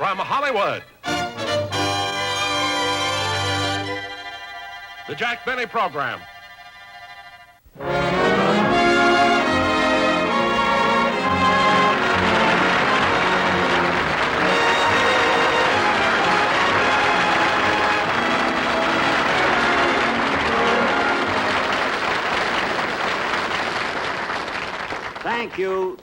From Hollywood, the Jack Benny Program.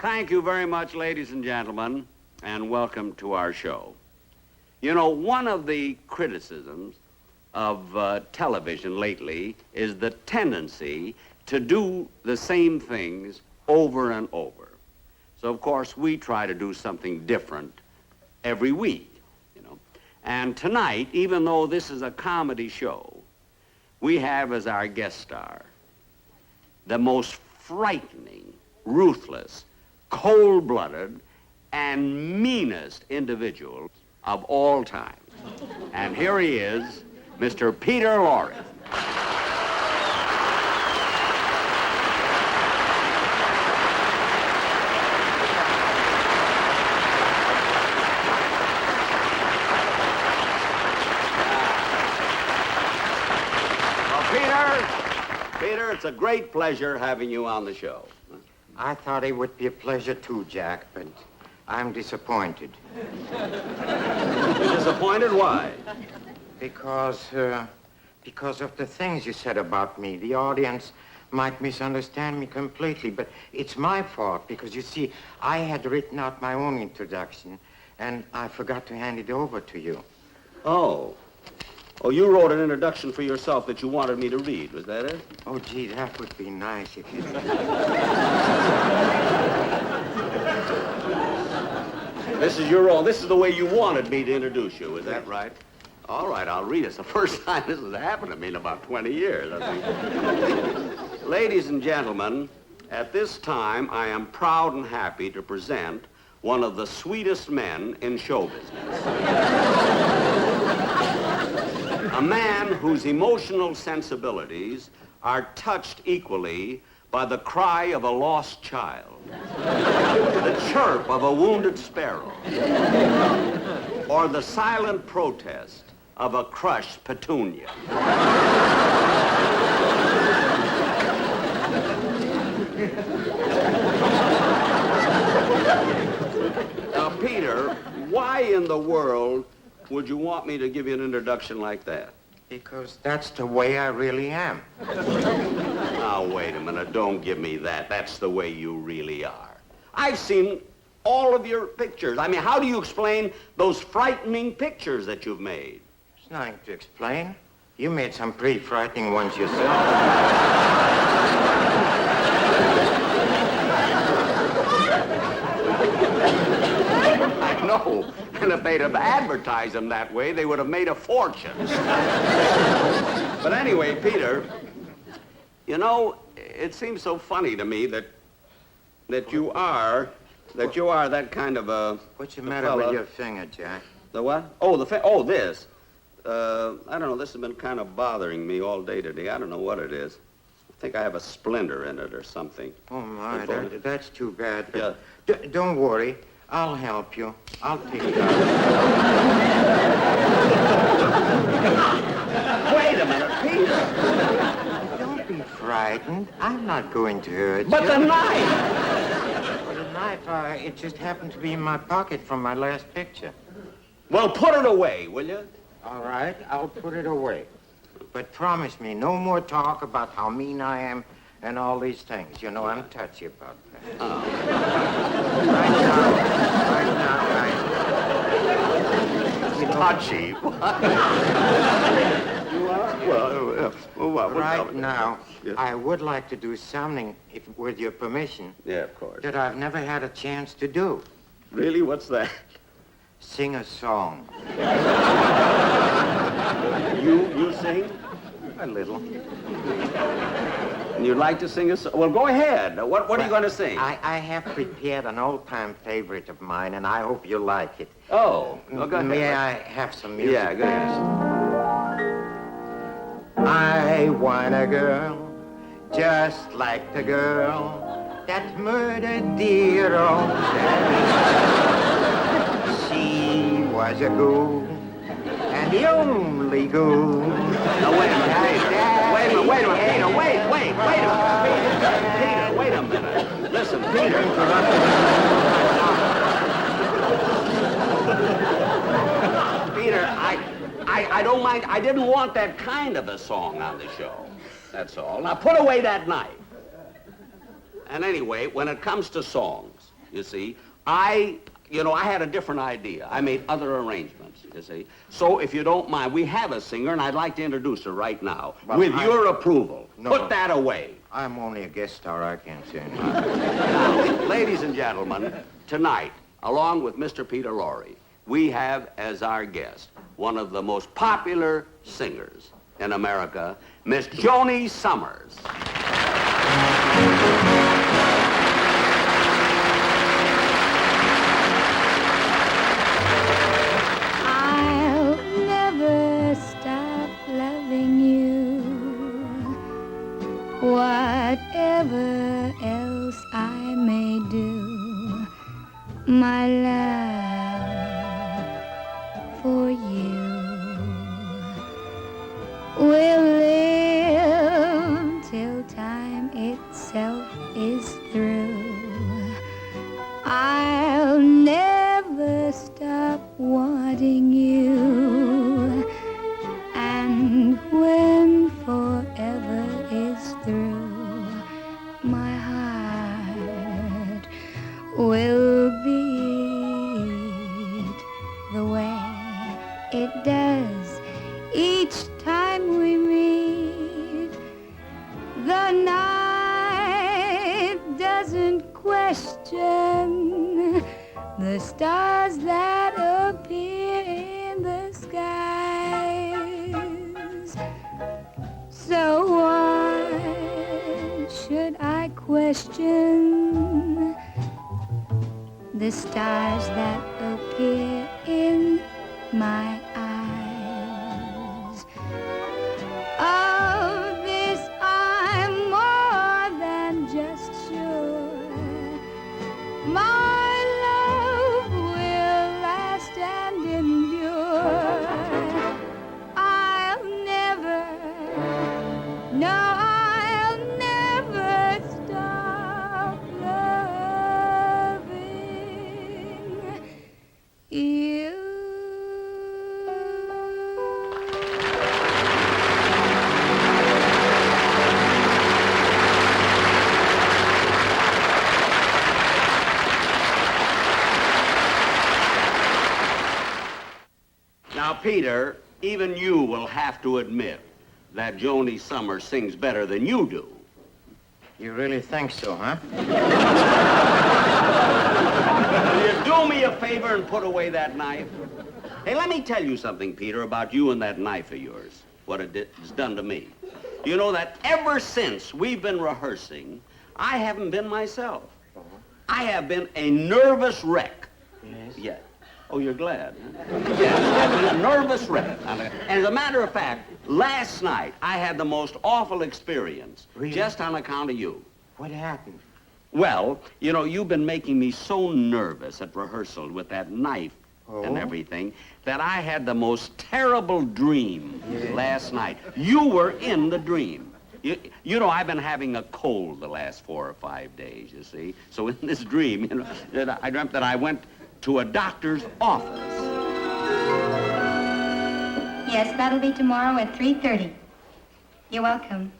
Thank you very much, ladies and gentlemen, and welcome to our show. You know, one of the criticisms of television lately is the tendency to do the same things over and over. So, of course, we try to do something different every week, you know. And tonight, even though this is a comedy show, we have as our guest star the most frightening, ruthless, cold-blooded, and meanest individual of all time. And here he is, Mr. Peter Lorre. Well, Peter, it's a great pleasure having you on the show. I thought it would be a pleasure too, Jack, but I'm disappointed. You're disappointed? Why? Because of the things you said about me. The audience might misunderstand me completely, but it's my fault because, you see, I had written out my own introduction, and I forgot to hand it over to you. Oh, you wrote an introduction for yourself that you wanted me to read, was that it? Oh, gee, that would be nice if you... This is your own. This is the way you wanted me to introduce you, is that right? All right, I'll read it. It's the first time this has happened to me in about 20 years, I think. Ladies and gentlemen, at this time, I am proud and happy to present one of the sweetest men in show business. A man whose emotional sensibilities are touched equally by the cry of a lost child, the chirp of a wounded sparrow, or the silent protest of a crushed petunia. Now, Peter, why in the world would you want me to give you an introduction like that? Because that's the way I really am. Now, wait a minute. Don't give me that. That's the way you really are. I've seen all of your pictures. I mean, how do you explain those frightening pictures that you've made? It's nothing to explain. You made some pretty frightening ones yourself. I know. And if they'd have advertised them that way, they would have made a fortune. But anyway, Peter, you know, it seems so funny to me that you are that kind of a... What's the matter with your finger, Jack? The what? This. I don't know, this has been kind of bothering me all day today. I don't know what it is. I think I have a splinter in it or something. Oh, my, that's too bad. Yeah. Don't worry. I'll help you. I'll pick it up. Wait a minute, Peter. Don't be frightened. I'm not going to hurt you. But the knife! Well, the knife, it just happened to be in my pocket from my last picture. Well, put it away, will you? All right, I'll put it away. But promise me, no more talk about how mean I am and all these things. You know, I'm touchy about that. Oh. Right now. Touchy? You are? Well, right now, yes. I would like to do something, with your permission, Yeah, of course. that I've never had a chance to do. Really? What's that? Sing a song. You sing? A little. And you'd like to sing a song? Well, go ahead. What are you going to sing? I have prepared an old-time favorite of mine, and I hope you like it. Oh, well, go ahead. May I have some music? Yeah, go ahead. I want a girl just like the girl that murdered dear old Daddy. She was a goon, and the only goon. Now, wait a minute, Peter. Wait a minute, Peter. Wait a minute. Peter, wait a minute. Listen, Peter. Peter, I don't mind. I didn't want that kind of a song on the show. That's all. Now, put away that knife. And anyway, when it comes to songs, you see, I had a different idea. I made other arrangements, you see. So if you don't mind, we have a singer, and I'd like to introduce her right now. Well, with your approval. No. Put that away. I'm only a guest star. I can't sing. Now, ladies and gentlemen, tonight, along with Mr. Peter Lorre, we have as our guest one of the most popular singers in America, Miss Joanie Sommers. I'll never stop loving you, whatever else I may do. My love for you will live till time itself is through. I'll never stop wanting you, and when forever is through, my heart will beat the way it does each time we meet. The night doesn't question the stars that appear in the skies. So why should I question the stars that appear in my eyes? Of this I'm more than just sure. My love will last and endure. I'll never, no, I'll never stop loving you. Now, Peter, even you will have to admit that Joanie Sommers sings better than you do. You really think so, huh? Will you do me a favor and put away that knife? Hey, let me tell you something, Peter, about you and that knife of yours, what it's done to me. You know that ever since we've been rehearsing, I haven't been myself. I have been a nervous wreck. Yes. Yeah. Oh, you're glad, huh? Yes, I've been a nervous wreck. And as a matter of fact, last night I had the most awful experience. Really? Just on account of you. What happened? Well, you know, you've been making me so nervous at rehearsal with that knife and Oh? everything that I had the most terrible dream Yeah. last night. You were in the dream. You know, I've been having a cold the last 4 or 5 days, you see. So in this dream, you know, I dreamt that I went to a doctor's office. Yes, that'll be tomorrow at 3:30. You're welcome.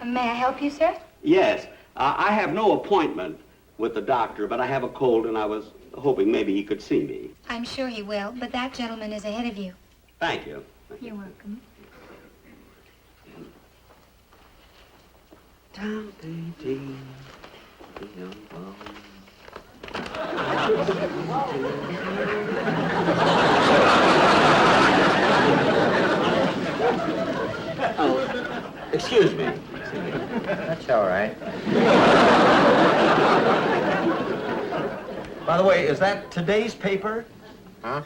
May I help you, sir? Yes, I have no appointment with the doctor, but I have a cold and I was hoping maybe he could see me. I'm sure he will, but that gentleman is ahead of you. Thank you. You're welcome. Oh, excuse me. That's all right. By the way, is that today's paper? Huh?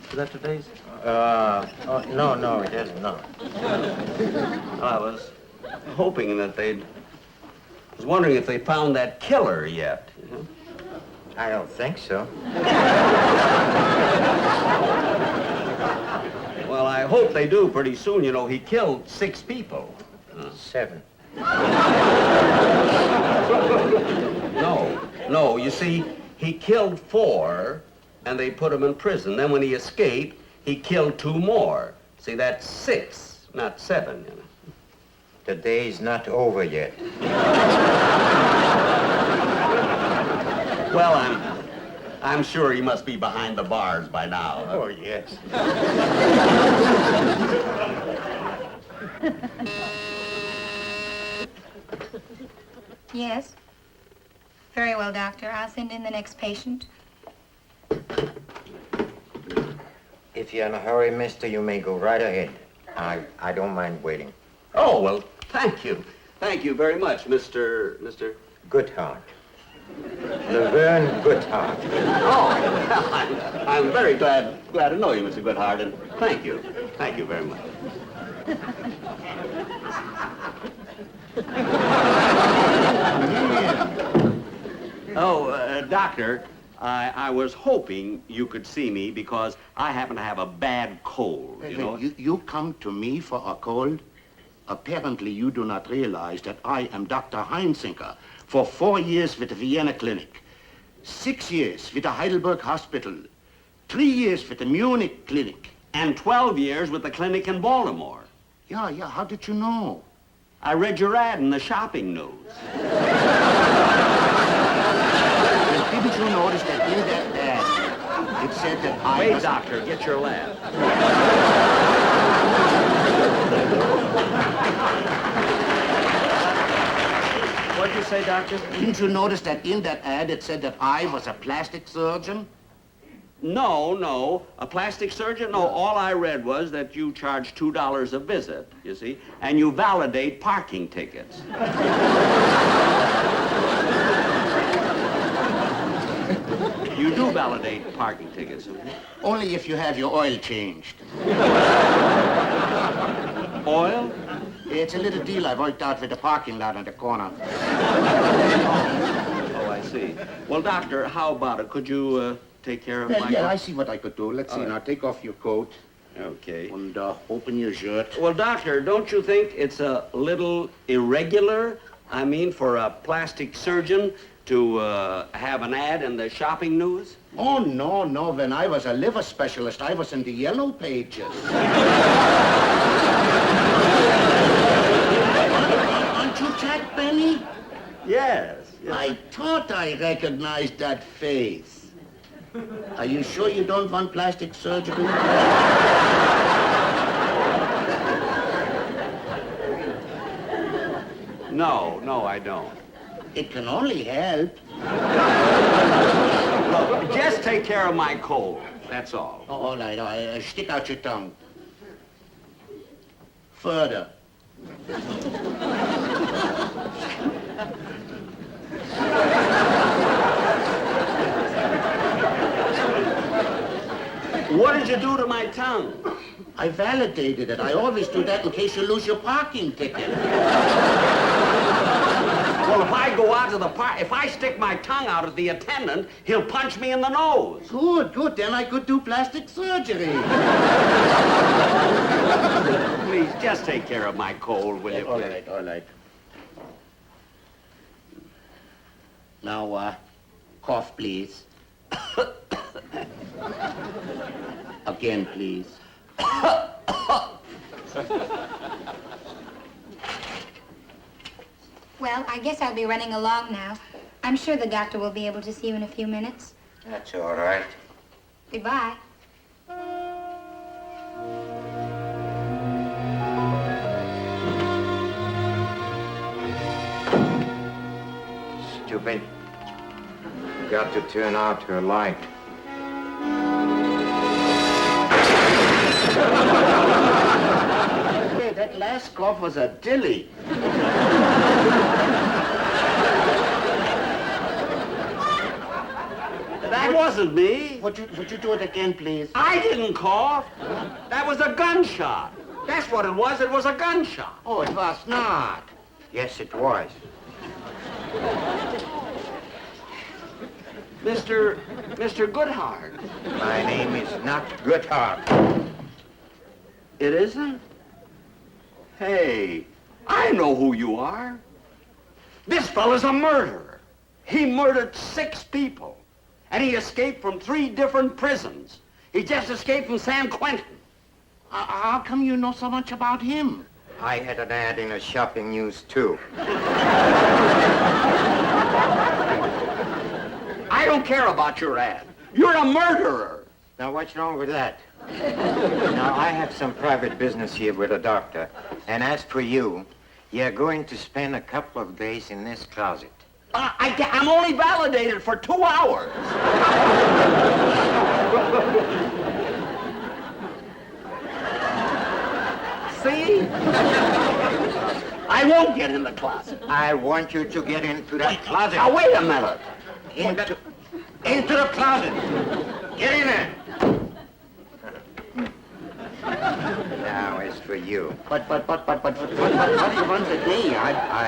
Is that today's? No, it isn't, no. I was hoping that they'd... I was wondering if they found that killer yet. You know? I don't think so. Well, I hope they do pretty soon. You know, he killed 6 people. 7. No, you see, he killed 4, and they put him in prison. Then when he escaped, he killed 2 more. See, that's 6, not 7, you know. The day's not over yet. Well, I'm sure he must be behind the bars by now. Oh, yes. Yes. Very well, doctor. I'll send in the next patient. If you're in a hurry, mister, you may go right ahead. I don't mind waiting. Oh, well, thank you. Thank you very much, Mr. Goodhart. Laverne Goodhart. Oh, well, I'm very glad to know you, Mr. Goodhart, and thank you. Thank you very much. Oh, doctor, I was hoping you could see me because I happen to have a bad cold, you know. You come to me for a cold? Apparently you do not realize that I am Dr. Heinzinker for 4 years with the Vienna Clinic, 6 years with the Heidelberg Hospital, 3 years with the Munich Clinic. And 12 years with the clinic in Baltimore. Yeah, how did you know? I read your ad in the shopping news. Well, didn't you notice that in that ad, it said that I Wait, was... doctor, get your lab. What'd you say, doctor? Didn't you notice that in that ad, it said that I was a plastic surgeon? No. A plastic surgeon? No, all I read was that you charge $2 a visit, you see, and you validate parking tickets. You do validate parking tickets, don't you? Only if you have your oil changed. Oil? It's a little deal I worked out with the parking lot on the corner. Oh, I see. Well, doctor, how about it? Could you take care of my... Yeah, I see what I could do. Let's see. right. Now, take off your coat Okay. and open your shirt. Well, doctor, don't you think it's a little irregular? I mean, for a plastic surgeon to have an ad in the shopping news? Oh, no. When I was a liver specialist, I was in the yellow pages. Aren't you Jack Benny? Yes. I thought I recognized that face. Are you sure you don't want plastic surgery? No, I don't. It can only help. Look, just take care of my cold. That's all. Oh, all right. Stick out your tongue. Further. What did you do to my tongue? I validated it. I always do that in case you lose your parking ticket. Well, if I go out to the park, if I stick my tongue out at the attendant, he'll punch me in the nose. Good. Then I could do plastic surgery. Please, just take care of my cold, will you? All please? right. Now, cough, please. Again, please. Well, I guess I'll be running along now. I'm sure the doctor will be able to see you in a few minutes. That's all right. Goodbye. Stupid. Got to turn out her light. Hey, that last cough was a dilly. That wasn't me. Would you do it again, please? I didn't cough. That was a gunshot. That's what it was. It was a gunshot. Oh, it was not. Yes, it was. Mr. Goodhart. My name is not Goodhart. It isn't? Hey, I know who you are. This fella's a murderer. He murdered 6 people, and he escaped from 3 different prisons. He just escaped from San Quentin. How come you know so much about him? I had an ad in the shopping news, too. I don't care about your ad. You're a murderer. Now, what's wrong with that? Now, I have some private business here with a doctor. And as for you, you're going to spend a couple of days in this closet. I'm only validated for 2 hours. See? I won't get in the closet. I want you to get into that closet. Now, wait a minute. Into the closet. Get in there. Now, as for you. But what do you want with me?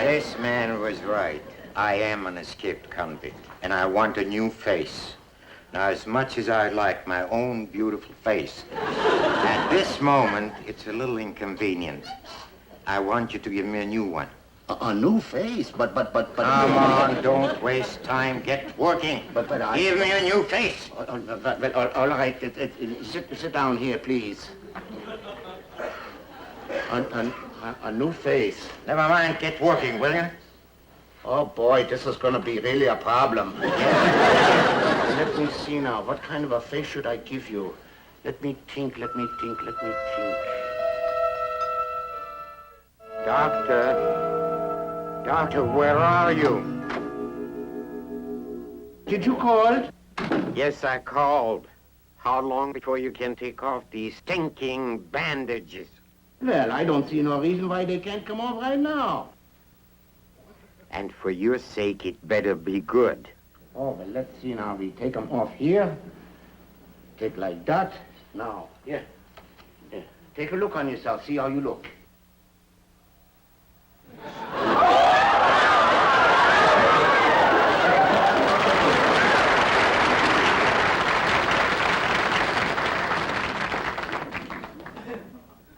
This man was right. I am an escaped convict, and I want a new face. Now, as much as I like my own beautiful face, at this moment, it's a little inconvenient. I want you to give me a new one. A new face, but... Come on, don't waste time. Get working. But I... Give me a new face. All right, sit down here, please. A new face. Never mind, get working, will you? Oh, boy, this is going to be really a problem. Let me see now. What kind of a face should I give you? Let me think. Doctor, where are you? Did you call? Yes, I called. How long before you can take off these stinking bandages? Well, I don't see no reason why they can't come off right now. And for your sake, it better be good. Oh, well, let's see now. We take them off here. Take like that. Now, here. Take a look on yourself. See how you look.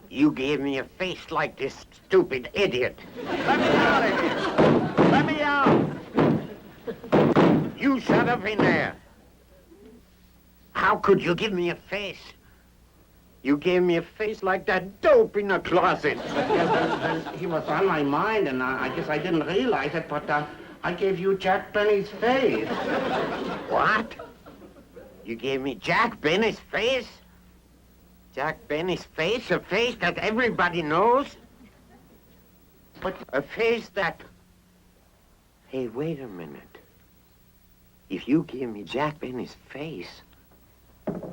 You gave me a face like this stupid idiot. Let me out of here. Let me out. You shut up in there. How could you give me a face? You gave me a face like that dope in the closet. Well, he was on my mind, and I guess I didn't realize it, but I gave you Jack Benny's face. What? You gave me Jack Benny's face? Jack Benny's face? A face that everybody knows? But a face that... Hey, wait a minute. If you give me Jack Benny's face,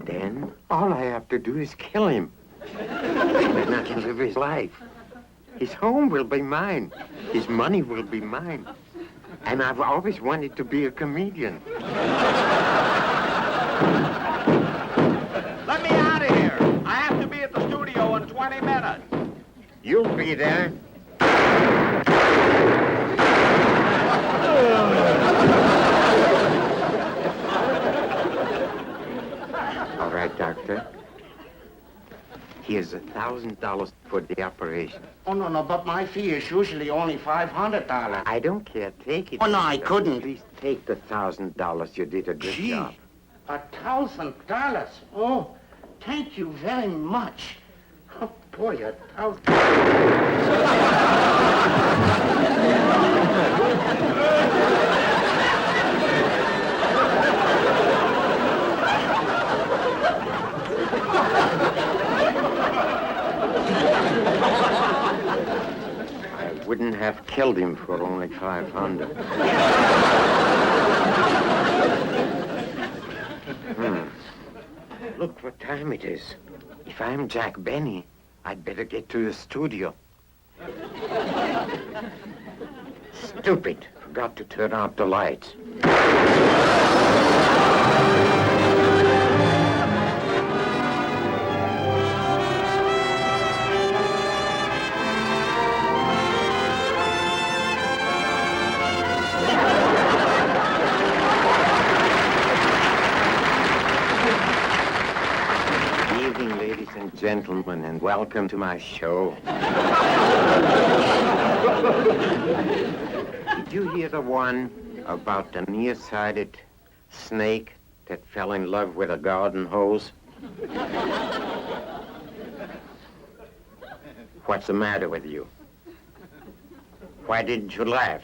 then all I have to do is kill him. Then I can live his life. His home will be mine. His money will be mine. And I've always wanted to be a comedian. Let me out of here. I have to be at the studio in 20 minutes. You'll be there. All right, doctor. Here's $1,000 for the operation. Oh, no, but my fee is usually only $500. I don't care. Take it. Oh, no, I couldn't. Please take the $1,000. You did a good Gee, job. $1,000? Oh, thank you very much. Oh, boy, $1,000. I wouldn't have killed him for only 500. Look what time it is. If I'm Jack Benny, I'd better get to the studio. Stupid. Forgot to turn out the lights. evening, ladies and gentlemen, and welcome to my show. Did you hear the one about the nearsighted snake that fell in love with a garden hose? What's the matter with you? Why didn't you laugh?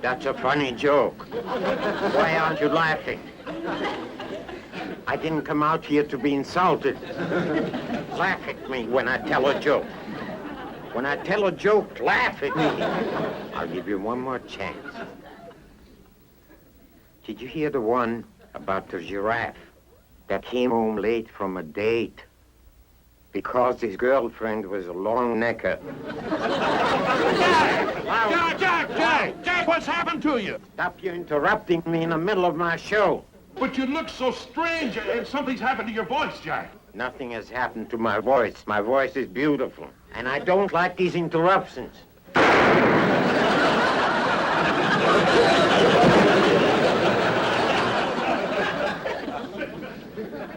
That's a funny joke. Why aren't you laughing? I didn't come out here to be insulted. Laugh at me when I tell a joke. When I tell a joke, laugh at me. I'll give you one more chance. Did you hear the one about the giraffe that came home late from a date because his girlfriend was a long necker? Jack, what's happened to you? Stop you interrupting me in the middle of my show. But you look so strange, and something's happened to your voice, Jack. Nothing has happened to my voice. My voice is beautiful. And I don't like these interruptions.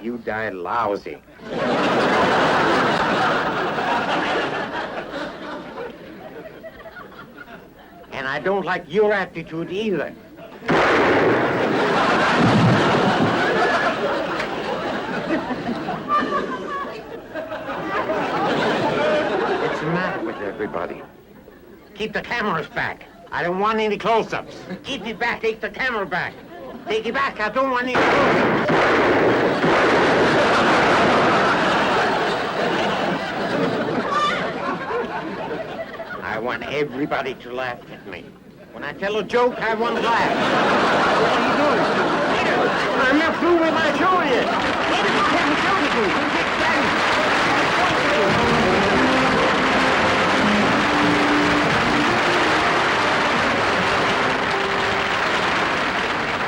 You died lousy. And I don't like your attitude either. What's the matter with everybody? Keep the cameras back. I don't want any close-ups. Keep it back. Take the camera back. Take it back. I don't want any close-ups. I want everybody to laugh at me. When I tell a joke, I want to laugh. What are you doing? Peter, I'm not through with my show yet. Peter, you can't show me.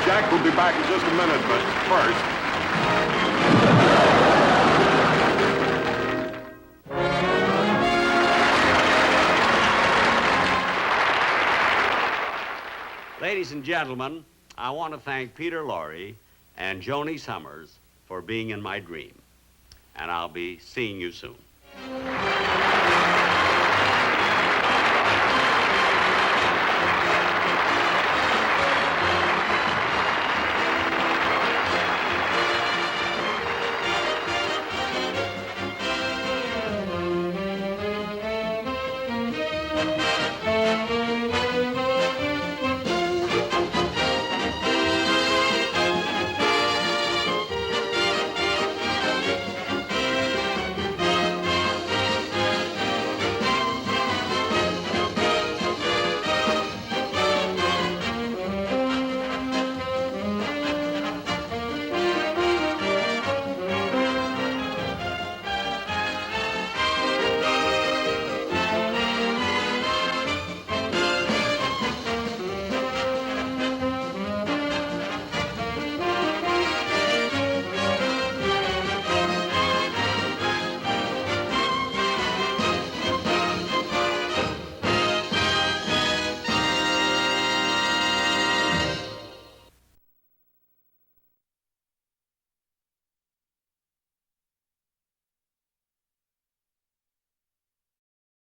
Jack will be back in just a minute, but first... Ladies and gentlemen, I want to thank Peter Lorre and Joanie Sommers for being in my dream. And I'll be seeing you soon.